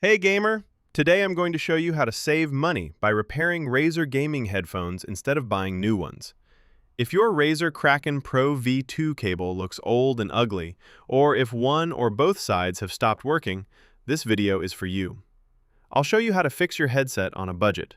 Hey gamer! Today I'm going to show you how to save money by repairing Razer gaming headphones instead of buying new ones. If your Razer Kraken Pro V2 cable looks old and ugly, or if one or both sides have stopped working, this video is for you. I'll show you how to fix your headset on a budget.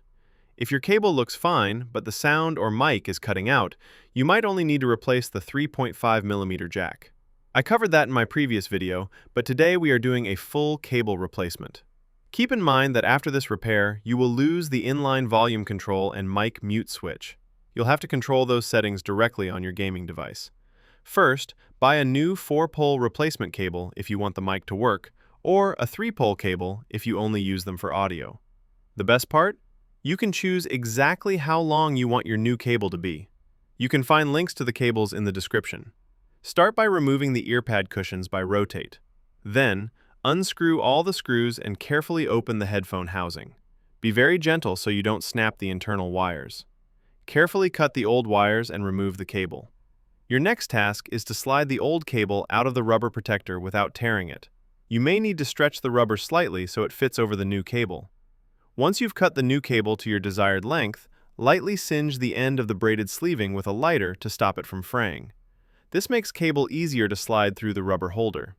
If your cable looks fine, but the sound or mic is cutting out, you might only need to replace the 3.5mm jack. I covered that in my previous video, but today we are doing a full cable replacement. Keep in mind that after this repair, you will lose the inline volume control and mic mute switch. You'll have to control those settings directly on your gaming device. First, buy a new 4-pole replacement cable if you want the mic to work, or a 3-pole cable if you only use them for audio. The best part? You can choose exactly how long you want your new cable to be. You can find links to the cables in the description. Start by removing the earpad cushions by rotate. Then, unscrew all the screws and carefully open the headphone housing. Be very gentle so you don't snap the internal wires. Carefully cut the old wires and remove the cable. Your next task is to slide the old cable out of the rubber protector without tearing it. You may need to stretch the rubber slightly so it fits over the new cable. Once you've cut the new cable to your desired length, lightly singe the end of the braided sleeving with a lighter to stop it from fraying. This makes cable easier to slide through the rubber holder.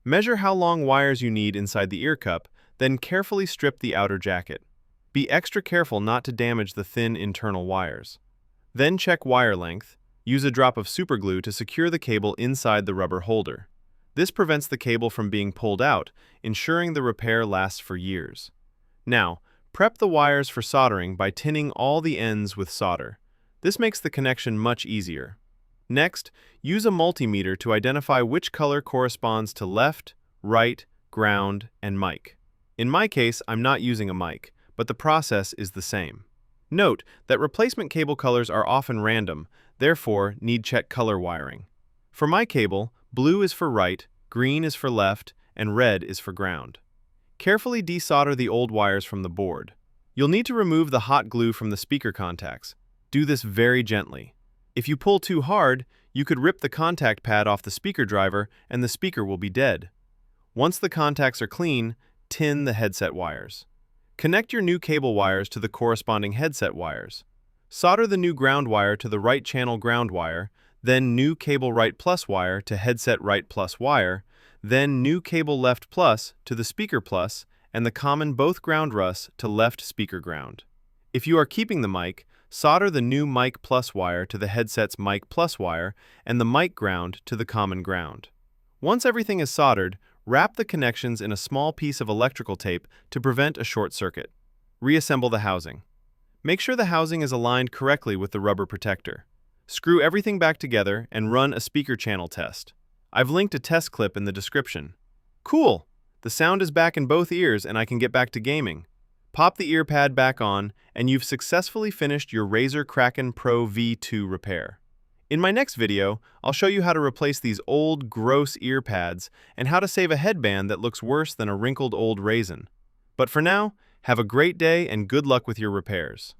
Measure how long wires you need inside the ear cup, then carefully strip the outer jacket. Be extra careful not to damage the thin internal wires. Then check wire length. Use a drop of superglue to secure the cable inside the rubber holder. This prevents the cable from being pulled out, ensuring the repair lasts for years. Now, prep the wires for soldering by tinning all the ends with solder. This makes the connection much easier. Next, use a multimeter to identify which color corresponds to left, right, ground, and mic. In my case, I'm not using a mic, but the process is the same. Note that replacement cable colors are often random, therefore need check color wiring. For my cable, blue is for right, green is for left, and red is for ground. Carefully desolder the old wires from the board. You'll need to remove the hot glue from the speaker contacts. Do this very gently. If you pull too hard, you could rip the contact pad off the speaker driver and the speaker will be dead. Once the contacts are clean, tin the headset wires. Connect your new cable wires to the corresponding headset wires. Solder the new ground wire to the right channel ground wire, then new cable right plus wire to headset right plus wire, then new cable left plus to the speaker plus, and the common both ground rus to left speaker ground. If you are keeping the mic, solder the new mic plus wire to the headset's mic plus wire and the mic ground to the common ground. Once everything is soldered, wrap the connections in a small piece of electrical tape to prevent a short circuit. Reassemble the housing. Make sure the housing is aligned correctly with the rubber protector. Screw everything back together and run a speaker channel test. I've linked a test clip in the description. Cool! The sound is back in both ears and I can get back to gaming. Pop the ear pad back on, and you've successfully finished your Razer Kraken Pro V2 repair. In my next video, I'll show you how to replace these old, gross ear pads and how to save a headband that looks worse than a wrinkled old raisin. But for now, have a great day and good luck with your repairs.